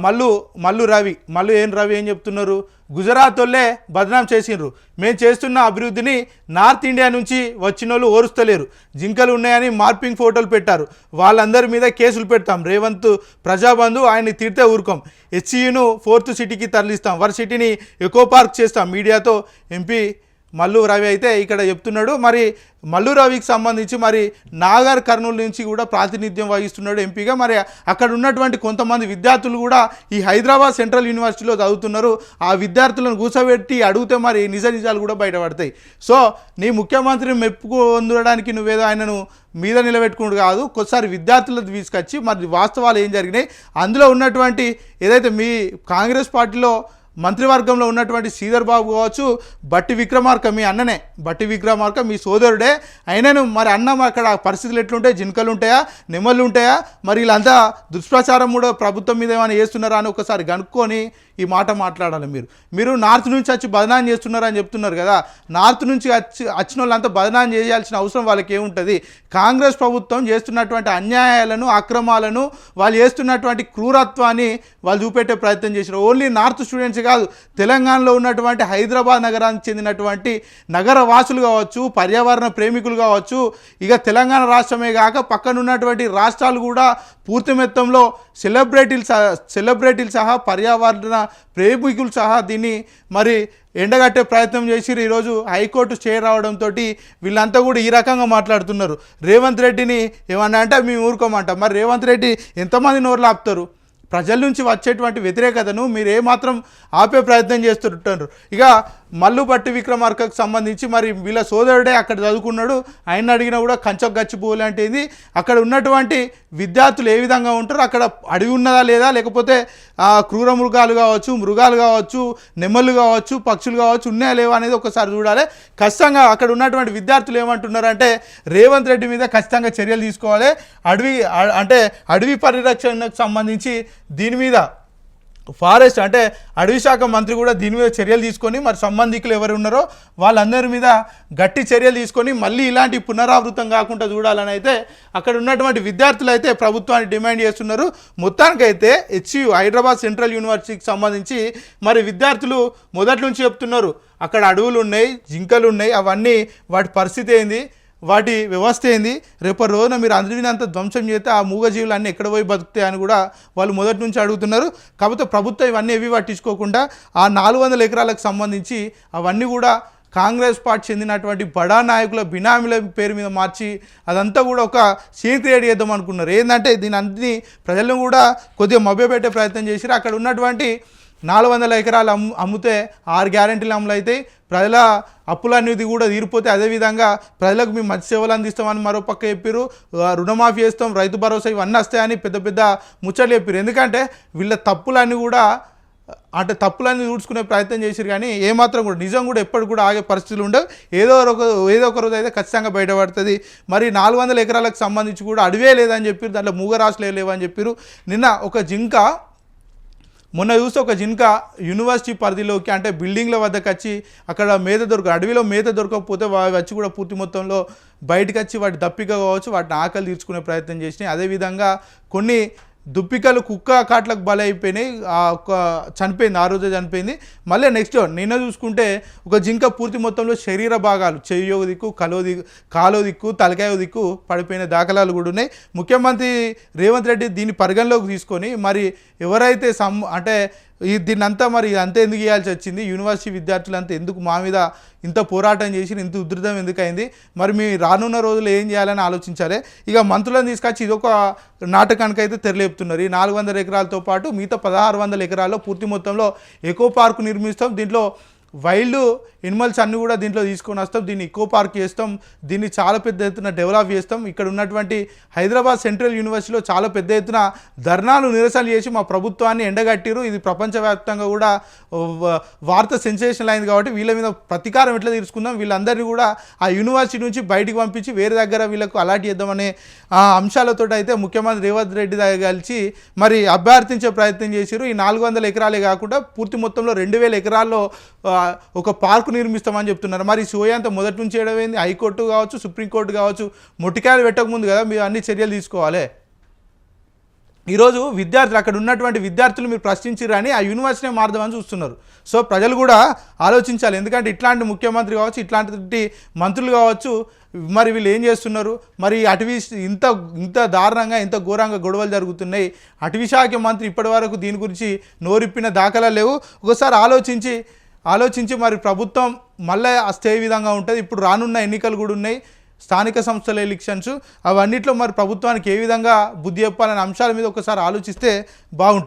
మల్లు రవి ఏం చెప్తున్నారు? గుజరాత్ వాళ్ళే బదనాం చేసిండ్రు, మేము చేస్తున్న అభివృద్ధిని నార్త్ ఇండియా నుంచి వచ్చిన వాళ్ళు ఓరుస్తలేరు, జింకలు ఉన్నాయని మార్పింగ్ ఫోటోలు పెట్టారు, వాళ్ళందరి మీద కేసులు పెడతాం, రేవంత్ ప్రజాబంధు ఆయన్ని తిడితే ఊరుకోం, హెచ్సియును 4th సిటీకి తరలిస్తాం, వర్సిటీని ఎకో పార్క్ చేస్తాం మీడియాతో ఎంపీ మల్లు రవి అయితే ఇక్కడ చెప్తున్నాడు. మరి మల్లు రవికి సంబంధించి మరి నాగర్ కర్నూలు నుంచి కూడా ప్రాతినిధ్యం వహిస్తున్నాడు ఎంపీగా. మరి అక్కడ ఉన్నటువంటి కొంతమంది విద్యార్థులు కూడా ఈ హైదరాబాద్ సెంట్రల్ యూనివర్సిటీలో చదువుతున్నారు. ఆ విద్యార్థులను కూర్చోబెట్టి అడిగితే మరి నిజాలు కూడా బయటపడతాయి. సో నీ ముఖ్యమంత్రిని మెప్పుకొందడానికి నువ్వేదో ఆయనను మీద నిలబెట్టుకున్నాడు కాదు, కొద్దిసారి విద్యార్థులను తీసుకొచ్చి మరి వాస్తవాలు ఏం జరిగినాయి, అందులో ఉన్నటువంటి ఏదైతే మీ కాంగ్రెస్ పార్టీలో మంత్రివర్గంలో ఉన్నటువంటి శ్రీధర్ బాబు కావచ్చు, బట్టి విక్రమార్క మీ అన్ననే, బట్టి విక్రమార్క మీ సోదరుడే అయినను మరి అన్న అక్కడ పరిస్థితులు ఎట్లుంటాయి, జింకలు ఉంటాయా, నెమ్మలు ఉంటాయా, మరి వీళ్ళంతా దుష్ప్రచారం కూడా ప్రభుత్వం మీద ఏమైనా చేస్తున్నారా అని ఒకసారి కనుక్కొని ఈ మాట మాట్లాడాలి. మీరు నార్త్ నుంచి వచ్చి బదనాం చేస్తున్నారని చెప్తున్నారు కదా, నార్త్ నుంచి వచ్చిన వాళ్ళంతా బదనాం చేయాల్సిన అవసరం వాళ్ళకి ఏముంటుంది? కాంగ్రెస్ ప్రభుత్వం చేస్తున్నటువంటి అన్యాయాలను, అక్రమాలను, వాళ్ళు చేస్తున్నటువంటి క్రూరత్వాన్ని వాళ్ళు చూపెట్టే ప్రయత్నం చేసినారు. ఓన్లీ నార్త్ స్టూడెంట్స్ కాదు, తెలంగాణలో ఉన్నటువంటి హైదరాబాద్ నగరానికి చెందినటువంటి నగర వాసులు కావచ్చు, పర్యావరణ ప్రేమికులు కావచ్చు, ఇక తెలంగాణ రాష్ట్రమే కాక పక్కన ఉన్నటువంటి రాష్ట్రాలు కూడా పూర్తి మొత్తంలో సెలబ్రిటీలు సహా పర్యావరణ ప్రేమికులు సహా దీన్ని మరి ఎండగట్టే ప్రయత్నం చేసి ఈరోజు హైకోర్టు స్టే రావడంతో వీళ్ళంతా కూడా ఈ రకంగా మాట్లాడుతున్నారు. రేవంత్ రెడ్డిని ఏమన్నా అంటే మేము ఊరుకోమంట. మరి రేవంత్ రెడ్డి ఎంతమంది నోర్లు ఆపుతారు? ప్రజల నుంచి వచ్చేటువంటి వ్యతిరేకతను మీరు ఏమాత్రం ఆపే ప్రయత్నం చేస్తుంటారు. ఇక మల్లు బట్టి విక్రమార్కకు సంబంధించి మరి వీళ్ళ సోదరుడే అక్కడ చదువుకున్నాడు, ఆయన అడిగినా కూడా కంచకు గచ్చిపోలే అంటే ఇది అక్కడ ఉన్నటువంటి విద్యార్థులు ఏ విధంగా ఉంటారు, అక్కడ అడవి ఉన్నదా లేదా, లేకపోతే క్రూర మృగాలు కావచ్చు, నెమ్మలు కావచ్చు, పక్షులు కావచ్చు, ఉన్నాయా లేవా అనేది ఒకసారి చూడాలి. ఖచ్చితంగా అక్కడ ఉన్నటువంటి విద్యార్థులు ఏమంటున్నారంటే రేవంత్ రెడ్డి మీద ఖచ్చితంగా చర్యలు తీసుకోవాలి. అడవి పరిరక్షణకు సంబంధించి దీని మీద ఫారెస్ట్ అంటే అడవి శాఖ మంత్రి కూడా దీని మీద చర్యలు తీసుకొని మరి సంబంధికులు ఎవరు ఉన్నారో వాళ్ళందరి మీద గట్టి చర్యలు తీసుకొని మళ్ళీ ఇలాంటి పునరావృతం కాకుండా చూడాలని అయితే అక్కడ ఉన్నటువంటి విద్యార్థులు అయితే ప్రభుత్వాన్ని డిమాండ్ చేస్తున్నారు. మొత్తానికైతే హెచ్సియు హైదరాబాద్ సెంట్రల్ యూనివర్సిటీకి సంబంధించి మరి విద్యార్థులు మొదటి నుంచి చెప్తున్నారు అక్కడ అడవులు ఉన్నాయి, జింకలు ఉన్నాయి, అవన్నీ వాటి పరిస్థితి ఏంది, వాటి వ్యవస్థ ఏంది, రేపటి రోజున మీరు అందరినంత ధ్వంసం చేస్తే ఆ మూగజీవులు అన్నీ ఎక్కడ పోయి బతుకుతాయని కూడా వాళ్ళు మొదటి నుంచి అడుగుతున్నారు. కాకపోతే ప్రభుత్వం ఇవన్నీ ఏవి పట్టించుకోకుండా ఆ 400 ఎకరాలకు సంబంధించి అవన్నీ కూడా కాంగ్రెస్ పార్టీ చెందినటువంటి బడా నాయకుల బినామీల పేరు మీద మార్చి అదంతా కూడా ఒక సీన్ క్రియేట్ చేద్దాం అనుకున్నారు. ఏంటంటే దీని అన్ని ప్రజలను కూడా కొద్దిగా మభ్యపెట్టే ప్రయత్నం చేశారు. అక్కడ ఉన్నటువంటి 400 ఎకరాలు అమ్మితే 6 గ్యారెంటీలు అమలు అవుతాయి, ప్రజల అప్పులనేది కూడా తీరిపోతే, అదేవిధంగా ప్రజలకు మేము మంచి సేవలు అందిస్తామని మరో పక్క చెప్పారు, రుణమాఫీ చేస్తాం, రైతు భరోసా ఇవన్నీ వస్తాయని పెద్ద ముచ్చట్లు చెప్పారు. ఎందుకంటే వీళ్ళ తప్పులన్నీ కూడా తప్పులన్నీ ఊడ్చుకునే ప్రయత్నం చేశారు, కానీ ఏమాత్రం కూడా నిజం కూడా ఎప్పటి కూడా ఆగే పరిస్థితులు ఉండవు. ఏదో ఒక రోజు అయితే ఖచ్చితంగా బయటపడుతుంది. మరి 400 ఎకరాలకు సంబంధించి కూడా అడవే లేదని చెప్పారు, దాంట్లో మూగరాశులే లేవని చెప్పారు. నిన్న ఒక జింక మొన్న చూస్తే ఒక జింక యూనివర్సిటీ పరిధిలోకి అంటే బిల్డింగ్ల వద్దకు వచ్చి అక్కడ అడవిలో మేత దొరకకపోతే వచ్చి కూడా పూర్తి మొత్తంలో బయటకు వచ్చి వాటి దప్పిక కావచ్చు వాటిని ఆకలి తీర్చుకునే ప్రయత్నం చేసినాయి. అదేవిధంగా కొన్ని దుప్పికలు కుక్క కాట్లకు బలైపోయినాయి, చనిపోయింది, ఆ రోజే చనిపోయింది. మళ్ళీ నెక్స్ట్ నిన్న చూసుకుంటే ఒక జింక పూర్తి మొత్తంలో శరీర భాగాలు చెయ్యో దిక్కు, కాలో దిక్కు, తలకాయ దిక్కు పడిపోయిన దాఖలాలు కూడా ఉన్నాయి. ముఖ్యమంత్రి రేవంత్ రెడ్డి దీన్ని పరిగణలోకి తీసుకొని మరి ఎవరైతే దీన్నంతా మరి అంతా ఎందుకు ఇవ్వాల్సి వచ్చింది, యూనివర్సిటీ విద్యార్థులంతా ఎందుకు మా మీద ఇంత పోరాటం చేసి ఇంత ఉధృతం ఎందుకు అయింది, మరి మీ రానున్న రోజులు ఏం చేయాలని ఆలోచించాలి. ఇక మంత్రులను తీసుకొచ్చి ఇదొక నాటకానికైతే తెరలేపుతున్నారు. ఈ 400 ఎకరాలతో పాటు మిగతా 1600 ఎకరాల్లో పూర్తి మొత్తంలో ఎకో పార్కు నిర్మిస్తాం, దీంట్లో వైల్డ్ ఎనిమల్స్ అన్నీ కూడా దీంట్లో తీసుకొని వస్తాం, దీన్ని ఎకో పార్క్ చేస్తాం, దీన్ని చాలా పెద్ద ఎత్తున డెవలప్ చేస్తాం. ఇక్కడ ఉన్నటువంటి హైదరాబాద్ సెంట్రల్ యూనివర్సిటీలో చాలా పెద్ద ఎత్తున ధర్నాలు నిరసనలు చేసి మా ప్రభుత్వాన్ని ఎండగట్టిరు. ఇది ప్రపంచవ్యాప్తంగా కూడా వార్త సెన్సేషనల్ అయింది. కాబట్టి వీళ్ళ మీద ప్రతీకారం ఎట్లా తీర్చుకుందాం, వీళ్ళందరినీ కూడా ఆ యూనివర్సిటీ నుంచి బయటికి పంపించి వేరే దగ్గర వీళ్ళకు అలాట్ చేద్దామనే అంశాలతో అయితే ముఖ్యమంత్రి రేవంత్ రెడ్డి దగ్గర కలిసి మరి అభ్యర్థించే ప్రయత్నం చేశారు. ఈ 400 ఎకరాలే కాకుండా పూర్తి మొత్తంలో 2000 ఎకరాల్లో ఒక పార్కు నిర్మిస్తామని చెప్తున్నారు. మరి సోయంత మొదటి నుంచి ఏడవైంది, హైకోర్టు కావచ్చు, సుప్రీంకోర్టు కావచ్చు, మొట్టికాయలు పెట్టకముందు కదా మీరు అన్ని చర్యలు తీసుకోవాలి. ఈరోజు విద్యార్థులు అక్కడ ఉన్నటువంటి విద్యార్థులు మీరు ప్రశ్నించిరని ఆ యూనివర్సిటీ మారదామని చూస్తున్నారు. సో ప్రజలు కూడా ఆలోచించాలి. ఎందుకంటే ఇట్లాంటి ముఖ్యమంత్రి కావచ్చు, ఇట్లాంటి మంత్రులు కావచ్చు, మరి వీళ్ళు ఏం చేస్తున్నారు, మరి అటవీ ఇంత ఇంత దారుణంగా ఇంత ఘోరంగా గొడవలు జరుగుతున్నాయి. అటవీ శాఖ మంత్రి ఇప్పటి వరకు దీని గురించి నోరిప్పిన దాఖలా లేవు. ఒకసారి ఆలోచించి మరి ప్రభుత్వం మళ్ళీ అస్తే విధంగా ఉంటుంది. ఇప్పుడు రానున్న ఎన్నికలు కూడా ఉన్నాయి, స్థానిక సంస్థల ఎలక్షన్స్, అవన్నిట్లో మరి ప్రభుత్వానికి ఏ విధంగా బుద్ధి చెప్పాలనే అంశాల మీద ఒకసారి ఆలోచిస్తే బాగుంటుంది.